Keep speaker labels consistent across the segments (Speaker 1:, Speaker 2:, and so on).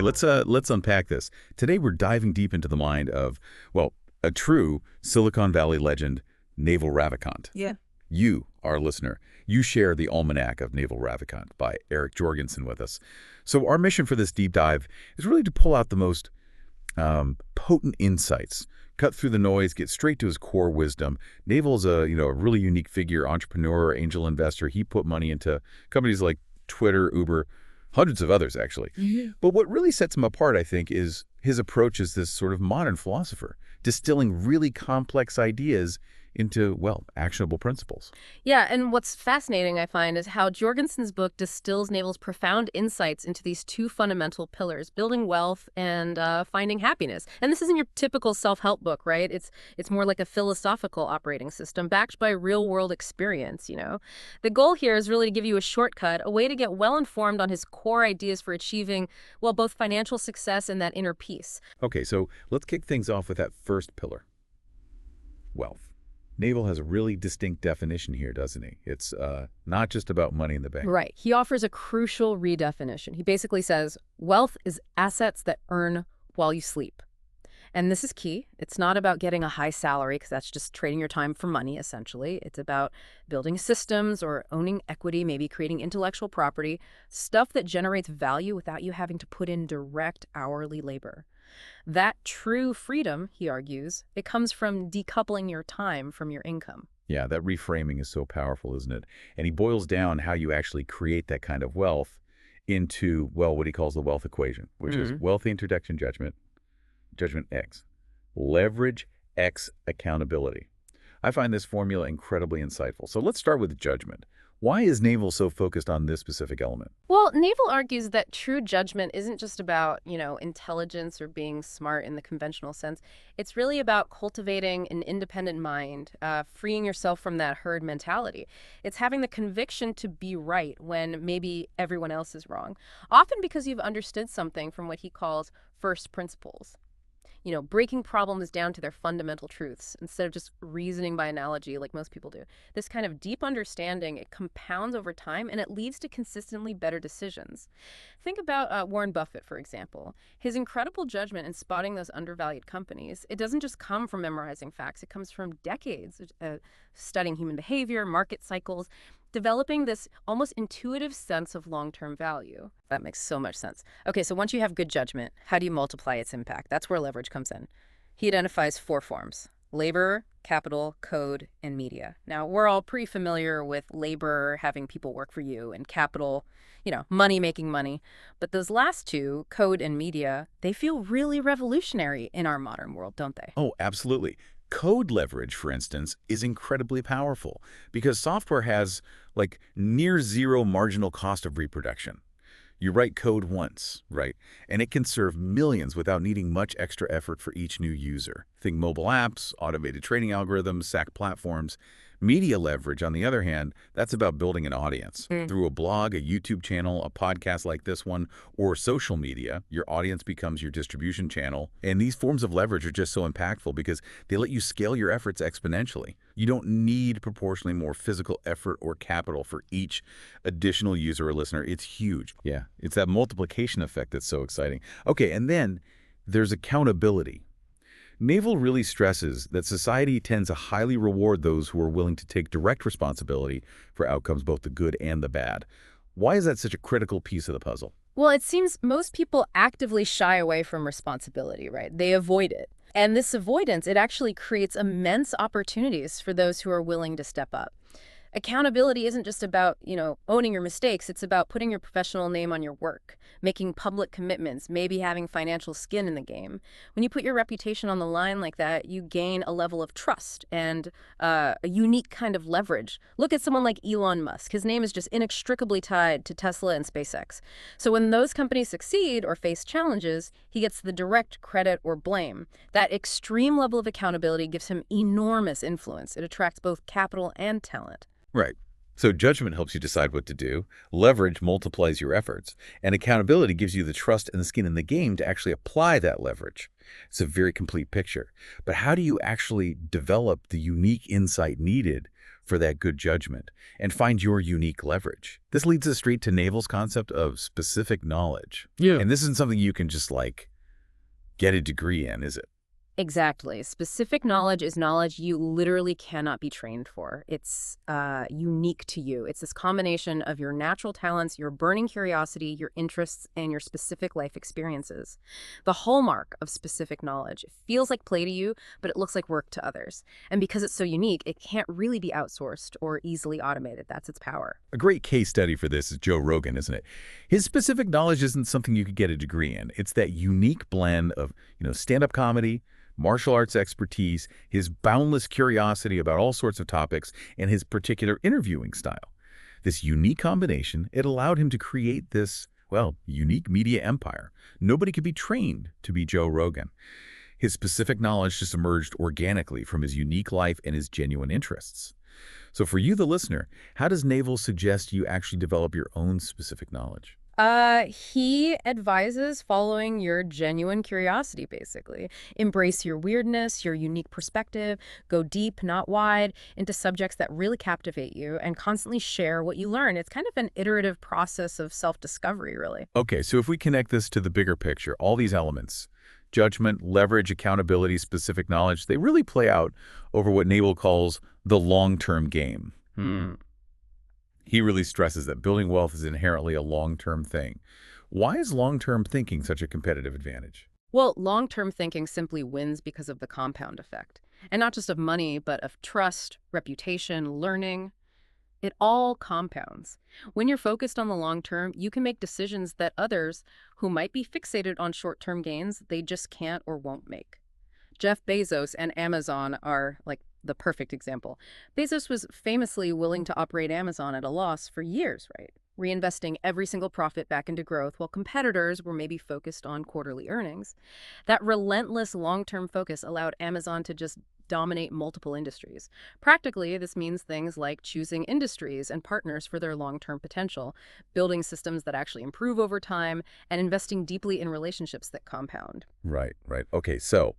Speaker 1: Okay, let's unpack this. Today we're diving deep into the mind of, well, a true Silicon Valley legend, Naval Ravikant.
Speaker 2: Yeah.
Speaker 1: You, our listener, you share the Almanack of Naval Ravikant by Eric Jorgenson with us. So our mission for this deep dive is really to pull out the most potent insights, cut through the noise, get straight to his core wisdom. Naval's a really unique figure, entrepreneur, angel investor. He put money into companies like Twitter, Uber, hundreds of others actually.
Speaker 2: Mm-hmm.
Speaker 1: But what really sets him apart, I think, is his approach as this sort of modern philosopher, distilling really complex ideas into, well, actionable principles.
Speaker 2: Yeah, and what's fascinating, I find, is how Jorgenson's book distills Naval's profound insights into these two fundamental pillars, building wealth and finding happiness. And this isn't your typical self-help book, right? It's more like a philosophical operating system backed by real-world experience, The goal here is really to give you a shortcut, a way to get well-informed on his core ideas for achieving, well, both financial success and that inner peace.
Speaker 1: Okay, so let's kick things off with that first pillar, wealth. Naval has a really distinct definition here, doesn't he? It's not just about money in the bank.
Speaker 2: Right. He offers a crucial redefinition. He basically says, wealth is assets that earn while you sleep. And this is key. It's not about getting a high salary, because that's just trading your time for money, essentially. It's about building systems or owning equity, maybe creating intellectual property, stuff that generates value without you having to put in direct hourly labor. That true freedom, he argues, it comes from decoupling your time from your income.
Speaker 1: Yeah, that reframing is so powerful, isn't it? And he boils down how you actually create that kind of wealth into, well, what he calls the wealth equation, which is wealthy introduction judgment, judgment X, leverage X accountability. I find this formula incredibly insightful. So let's start with judgment. Why is Naval so focused on this specific element?
Speaker 2: Well, Naval argues that true judgment isn't just about, intelligence or being smart in the conventional sense. It's really about cultivating an independent mind, freeing yourself from that herd mentality. It's having the conviction to be right when maybe everyone else is wrong, often because you've understood something from what he calls first principles. Breaking problems down to their fundamental truths instead of just reasoning by analogy like most people do. This kind of deep understanding, it compounds over time and it leads to consistently better decisions. Think about Warren Buffett, for example. His incredible judgment in spotting those undervalued companies, it doesn't just come from memorizing facts. It comes from decades studying human behavior, market cycles, developing this almost intuitive sense of long-term value. That makes so much sense. Okay, so once you have good judgment, how do you multiply its impact? That's where leverage comes in. He identifies 4 forms: labor, capital, code, and media. Now, we're all pretty familiar with labor, having people work for you, and capital, money making money. But those last two, code and media, they feel really revolutionary in our modern world, don't they?
Speaker 1: Oh, absolutely. Code leverage, for instance, is incredibly powerful because software has like near zero marginal cost of reproduction. You write code once, right? And it can serve millions without needing much extra effort for each new user. Think mobile apps, automated training algorithms, SaaS platforms. Media leverage, on the other hand, that's about building an audience. Through a blog, a YouTube channel, a podcast like this one, or social media, your audience becomes your distribution channel. And these forms of leverage are just so impactful because they let you scale your efforts exponentially. You don't need proportionally more physical effort or capital for each additional user or listener. It's huge. Yeah, it's that multiplication effect that's so exciting. Okay, and then there's accountability. Naval really stresses that society tends to highly reward those who are willing to take direct responsibility for outcomes, both the good and the bad. Why is that such a critical piece of the puzzle?
Speaker 2: Well, it seems most people actively shy away from responsibility, right? They avoid it. And this avoidance, it actually creates immense opportunities for those who are willing to step up. Accountability isn't just about, owning your mistakes. It's about putting your professional name on your work, making public commitments, maybe having financial skin in the game. When you put your reputation on the line like that, you gain a level of trust and a unique kind of leverage. Look at someone like Elon Musk. His name is just inextricably tied to Tesla and SpaceX. So when those companies succeed or face challenges, he gets the direct credit or blame. That extreme level of accountability gives him enormous influence. It attracts both capital and talent.
Speaker 1: Right. So judgment helps you decide what to do, leverage multiplies your efforts, and accountability gives you the trust and the skin in the game to actually apply that leverage. It's a very complete picture. But how do you actually develop the unique insight needed for that good judgment and find your unique leverage. This leads us straight to Naval's concept of specific knowledge.
Speaker 3: Yeah.
Speaker 1: And this isn't something you can just get a degree in, is it?
Speaker 2: Exactly. Specific knowledge is knowledge you literally cannot be trained for. It's unique to you. It's this combination of your natural talents, your burning curiosity, your interests, and your specific life experiences. The hallmark of specific knowledge. It feels like play to you, but it looks like work to others. And because it's so unique, it can't really be outsourced or easily automated. That's its power.
Speaker 1: A great case study for this is Joe Rogan, isn't it? His specific knowledge isn't something you could get a degree in. It's that unique blend of, stand-up comedy, martial arts expertise, his boundless curiosity about all sorts of topics, and his particular interviewing style. This unique combination, it allowed him to create this, unique media empire. Nobody could be trained to be Joe Rogan. His specific knowledge just emerged organically from his unique life and his genuine interests. So for you, the listener, how does Naval suggest you actually develop your own specific knowledge?
Speaker 2: He advises following your genuine curiosity, basically. Embrace your weirdness, your unique perspective, go deep, not wide, into subjects that really captivate you, and constantly share what you learn. It's kind of an iterative process of self-discovery, really.
Speaker 1: Okay, so if we connect this to the bigger picture, all these elements, judgment, leverage, accountability, specific knowledge, they really play out over what Naval calls the long-term game. He really stresses that building wealth is inherently a long-term thing. Why is long-term thinking such a competitive advantage?
Speaker 2: Well, long-term thinking simply wins because of the compound effect. And not just of money, but of trust, reputation, learning. It all compounds. When you're focused on the long term, you can make decisions that others who might be fixated on short-term gains, they just can't or won't make. Jeff Bezos and Amazon are like the perfect example. Bezos was famously willing to operate Amazon at a loss for years, right? Reinvesting every single profit back into growth while competitors were maybe focused on quarterly earnings. That relentless long-term focus allowed Amazon to just dominate multiple industries. Practically, this means things like choosing industries and partners for their long-term potential, building systems that actually improve over time, and investing deeply in relationships that compound.
Speaker 1: Right. Okay, so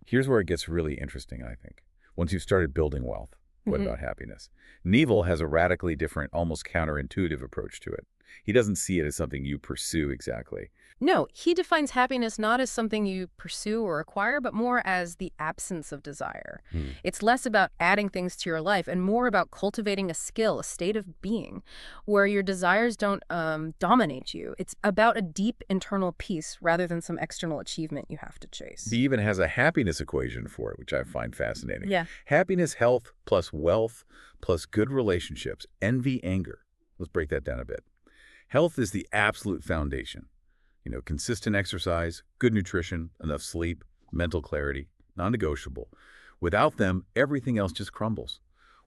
Speaker 1: here's where it gets really interesting, I think. Once you've started building wealth, what about happiness? Naval has a radically different, almost counterintuitive approach to it. He doesn't see it as something you pursue exactly.
Speaker 2: No, he defines happiness not as something you pursue or acquire, but more as the absence of desire. It's less about adding things to your life and more about cultivating a skill, a state of being, where your desires don't dominate you. It's about a deep internal peace rather than some external achievement you have to chase.
Speaker 1: He even has a happiness equation for it, which I find fascinating.
Speaker 2: Yeah.
Speaker 1: Happiness, health, plus wealth, plus good relationships, envy, anger. Let's break that down a bit. Health is the absolute foundation. Consistent exercise, good nutrition, enough sleep, mental clarity, non-negotiable. Without them, everything else just crumbles.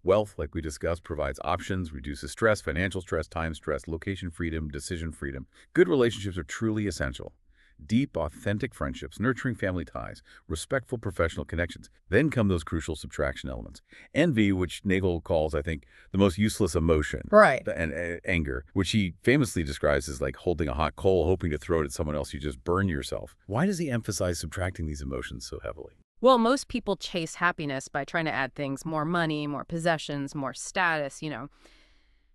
Speaker 1: Wealth, like we discussed, provides options, reduces stress, financial stress, time stress, location freedom, decision freedom. Good relationships are truly essential. Deep, authentic friendships, nurturing family ties, respectful professional connections. Then come those crucial subtraction elements. Envy, which Nagel calls, I think, the most useless emotion.
Speaker 2: Right.
Speaker 1: And anger, which he famously describes as like holding a hot coal, hoping to throw it at someone else, you just burn yourself. Why does he emphasize subtracting these emotions so heavily?
Speaker 2: Well, most people chase happiness by trying to add things, more money, more possessions, more status.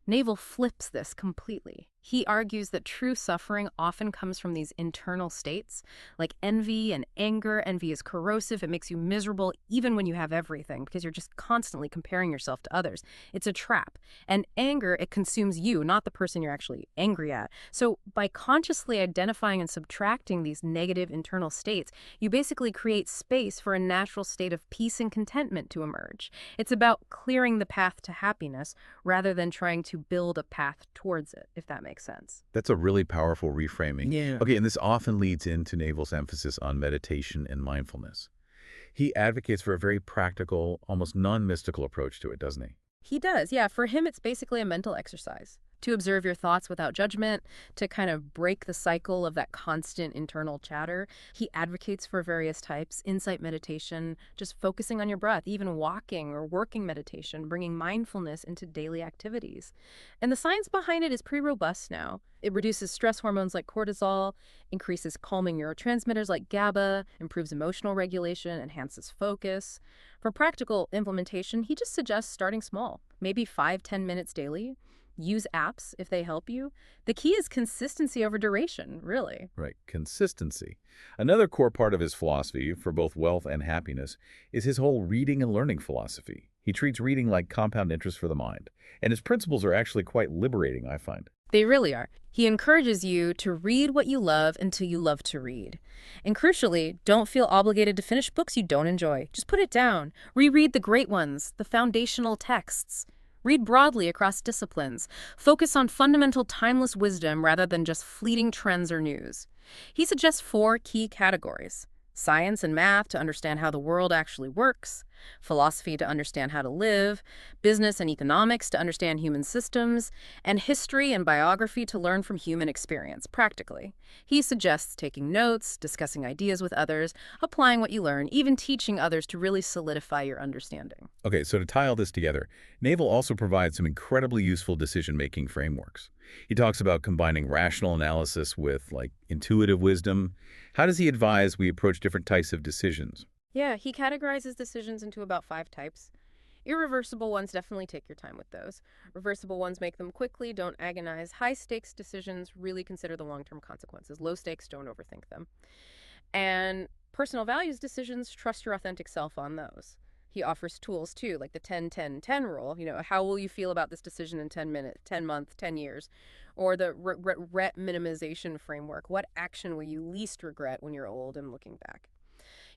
Speaker 2: Naval flips this completely. He argues that true suffering often comes from these internal states, like envy and anger. Envy is corrosive. It makes you miserable even when you have everything because you're just constantly comparing yourself to others. It's a trap. And anger, it consumes you, not the person you're actually angry at. So by consciously identifying and subtracting these negative internal states, you basically create space for a natural state of peace and contentment to emerge. It's about clearing the path to happiness rather than trying to build a path towards it, if that makes sense.
Speaker 1: That's a really powerful reframing.
Speaker 3: Yeah.
Speaker 1: Okay, and this often leads into Naval's emphasis on meditation and mindfulness. He advocates for a very practical, almost non-mystical approach to it, doesn't he?
Speaker 2: He does, yeah. For him, it's basically a mental exercise. to observe your thoughts without judgment, to kind of break the cycle of that constant internal chatter. He advocates for various types, insight meditation, just focusing on your breath, even walking or working meditation, bringing mindfulness into daily activities. And the science behind it is pretty robust now. It reduces stress hormones like cortisol, increases calming neurotransmitters like GABA, improves emotional regulation, enhances focus. For practical implementation, he just suggests starting small, maybe 5–10 minutes daily. Use apps if they help you. The key is consistency over duration, really.
Speaker 1: Right, consistency. Another core part of his philosophy for both wealth and happiness is his whole reading and learning philosophy. He treats reading like compound interest for the mind, and his principles are actually quite liberating, I find.
Speaker 2: They really are. He encourages you to read what you love until you love to read. And crucially, don't feel obligated to finish books you don't enjoy. Just put it down. Reread the great ones, the foundational texts. Read broadly across disciplines. Focus on fundamental timeless wisdom rather than just fleeting trends or news. He suggests 4 key categories: science and math to understand how the world actually works, philosophy to understand how to live, business and economics to understand human systems, and history and biography to learn from human experience, practically. He suggests taking notes, discussing ideas with others, applying what you learn, even teaching others to really solidify your understanding.
Speaker 1: Okay, so to tie all this together, Naval also provides some incredibly useful decision-making frameworks. He talks about combining rational analysis with, like, intuitive wisdom. How does he advise we approach different types of decisions?
Speaker 2: Yeah, he categorizes decisions into about 5 types. Irreversible ones, definitely take your time with those. Reversible ones, make them quickly, don't agonize. High stakes decisions, really consider the long-term consequences. Low stakes, don't overthink them. And personal values decisions, trust your authentic self on those. He offers tools too, like the 10-10-10 rule. How will you feel about this decision in 10 minutes, 10 months, 10 years? Or the regret minimization framework. What action will you least regret when you're old and looking back?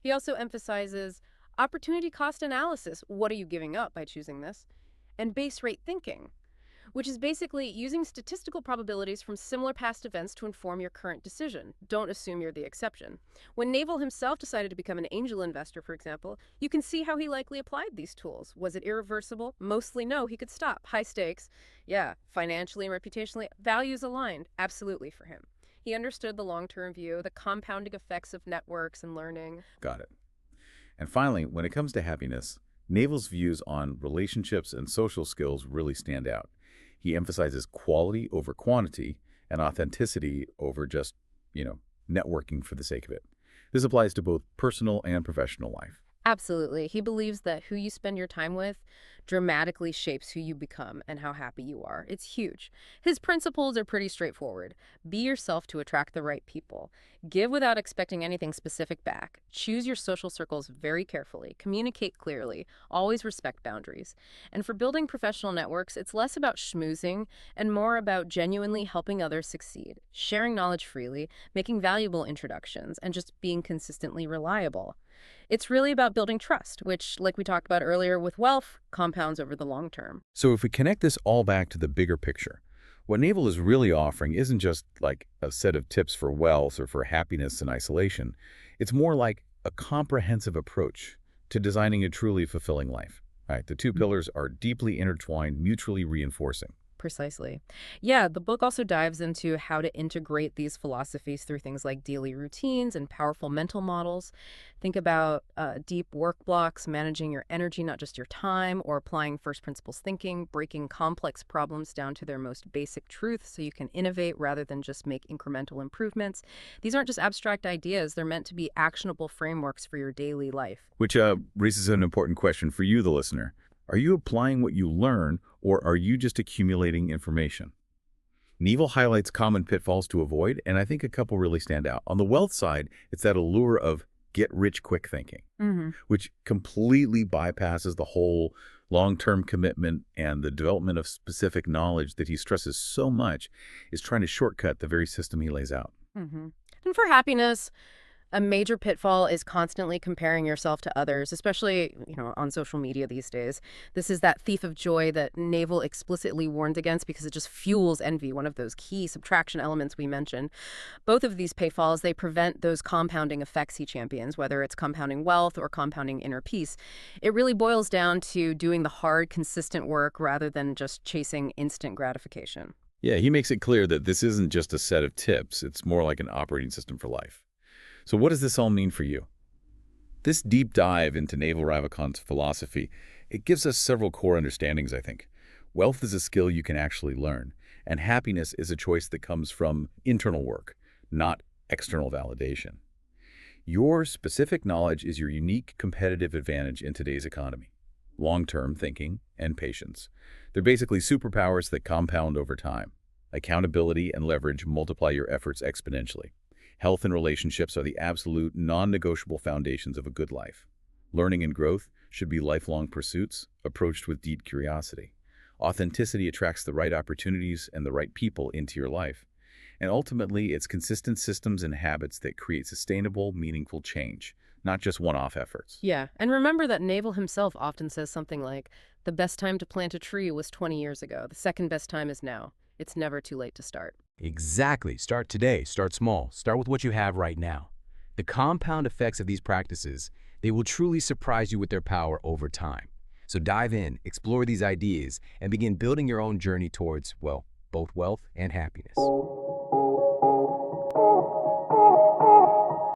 Speaker 2: He also emphasizes opportunity cost analysis. What are you giving up by choosing this? And base rate thinking, which is basically using statistical probabilities from similar past events to inform your current decision. Don't assume you're the exception. When Naval himself decided to become an angel investor, for example, you can see how he likely applied these tools. Was it irreversible? Mostly no, he could stop. High stakes? Yeah. Financially and reputationally? Values aligned? Absolutely for him. He understood the long-term view, the compounding effects of networks and learning.
Speaker 1: Got it. And finally, when it comes to happiness, Naval's views on relationships and social skills really stand out. He emphasizes quality over quantity and authenticity over just, networking for the sake of it. This applies to both personal and professional life.
Speaker 2: Absolutely. He believes that who you spend your time with dramatically shapes who you become and how happy you are. It's huge. His principles are pretty straightforward. Be yourself to attract the right people. Give without expecting anything specific back. Choose your social circles very carefully. Communicate clearly. Always respect boundaries. And for building professional networks, it's less about schmoozing and more about genuinely helping others succeed, sharing knowledge freely, making valuable introductions, and just being consistently reliable. It's really about building trust, which, like we talked about earlier with wealth, compounds over the long term.
Speaker 1: So if we connect this all back to the bigger picture, what Naval is really offering isn't just like a set of tips for wealth or for happiness in isolation. It's more like a comprehensive approach to designing a truly fulfilling life. Right? The two pillars are deeply intertwined, mutually reinforcing.
Speaker 2: Precisely. Yeah, the book also dives into how to integrate these philosophies through things like daily routines and powerful mental models. Think about deep work blocks, managing your energy, not just your time, or applying first principles thinking, breaking complex problems down to their most basic truths so you can innovate rather than just make incremental improvements. These aren't just abstract ideas, they're meant to be actionable frameworks for your daily life.
Speaker 1: Which raises an important question for you, the listener. Are you applying what you learn, or are you just accumulating information? Neval highlights common pitfalls to avoid, and I think a couple really stand out. On the wealth side, it's that allure of get-rich-quick thinking, which completely bypasses the whole long-term commitment and the development of specific knowledge that he stresses so much is trying to shortcut the very system he lays out.
Speaker 2: And for happiness, a major pitfall is constantly comparing yourself to others, especially, on social media these days. This is that thief of joy that Naval explicitly warned against because it just fuels envy, one of those key subtraction elements we mentioned. Both of these pitfalls, they prevent those compounding effects he champions, whether it's compounding wealth or compounding inner peace. It really boils down to doing the hard, consistent work rather than just chasing instant gratification.
Speaker 1: Yeah, he makes it clear that this isn't just a set of tips, it's more like an operating system for life. So what does this all mean for you? This deep dive into Naval Ravikant's philosophy, it gives us several core understandings, I think. Wealth is a skill you can actually learn, and happiness is a choice that comes from internal work, not external validation. Your specific knowledge is your unique competitive advantage in today's economy. Long-term thinking and patience. They're basically superpowers that compound over time. Accountability and leverage multiply your efforts exponentially. Health and relationships are the absolute non-negotiable foundations of a good life. Learning and growth should be lifelong pursuits, approached with deep curiosity. Authenticity attracts the right opportunities and the right people into your life. And ultimately, it's consistent systems and habits that create sustainable, meaningful change, not just one-off efforts.
Speaker 2: Yeah, and remember that Naval himself often says something like, the best time to plant a tree was 20 years ago. The second best time is now. It's never too late to start.
Speaker 3: Exactly. Start today. Start small. Start with what you have right now. The compound effects of these practices, they will truly surprise you with their power over time. So dive in, explore these ideas, and begin building your own journey towards, well, both wealth and happiness.